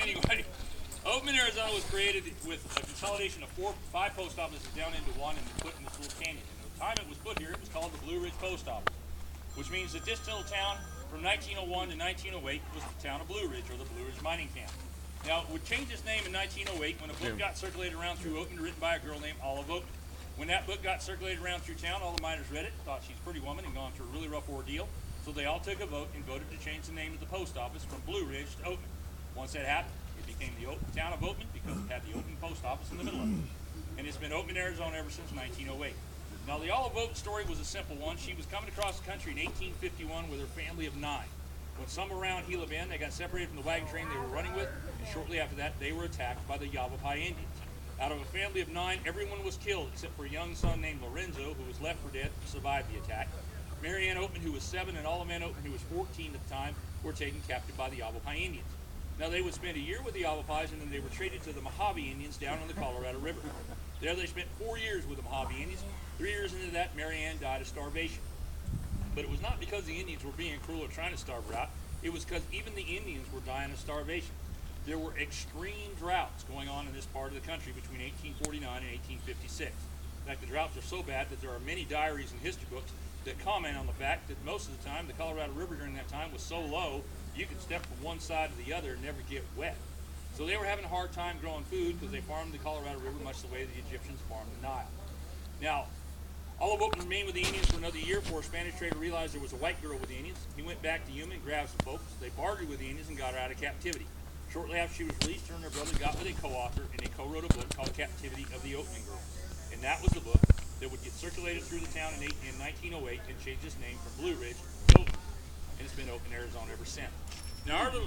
Anyway, Oatman, Arizona was created with a consolidation of five post offices down into one and put in this little canyon. And the time it was put here, it was called the Blue Ridge Post Office, which means that this little town from 1901 to 1908 was the town of Blue Ridge, or the Blue Ridge Mining Camp. Now, it would change its name in 1908 when a book got circulated around through Oatman, written by a girl named Olive Oatman. When that book got circulated around through town, all the miners read it, thought she's a pretty woman and gone through a really rough ordeal. So they all took a vote and voted to change the name of the post office from Blue Ridge to Oatman. Once that happened, it became the town of Oatman because it had the Oatman post office in the middle of it. And it's been Oatman, Arizona ever since 1908. Now, the Olive Oatman story was a simple one. She was coming across the country in 1851 with her family of 9. When somewhere around Gila Bend, they got separated from the wagon train they were running with, and shortly after that, they were attacked by the Yavapai Indians. Out of a family of 9, everyone was killed except for a young son named Lorenzo, who was left for dead to survive the attack. Mary Ann Oatman, who was 7, and Oatman Oatman, who was 14 at the time, were taken captive by the Yavapai Indians. Now, they would spend a year with the Yavapais, and then they were traded to the Mojave Indians down on the Colorado River. There they spent 4 years with the Mojave Indians. 3 years into that, Mary Ann died of starvation. But it was not because the Indians were being cruel or trying to starve her out. It was because even the Indians were dying of starvation. There were extreme droughts going on in this part of the country between 1849 and 1856. In fact, the droughts are so bad that there are many diaries and history books that comment on the fact that most of the time the Colorado River during that time was so low you could step from one side to the other and never get wet. So they were having a hard time growing food because they farmed the Colorado River much the way the Egyptians farmed the Nile. Now, Olive Oatman remained with the Indians for another year before a Spanish trader realized there was a white girl with the Indians. He went back to Yuma and grabbed some folks. They bartered with the Indians and got her out of captivity. Shortly after she was released, her and her brother got with a co-author, and they co-wrote a book called Captivity of the Oatman Girl. And that was the book that would get circulated through the town in 1908 and change its name from Blue Ridge to Oatman. And it's been Oatman, Arizona ever since. Now, our little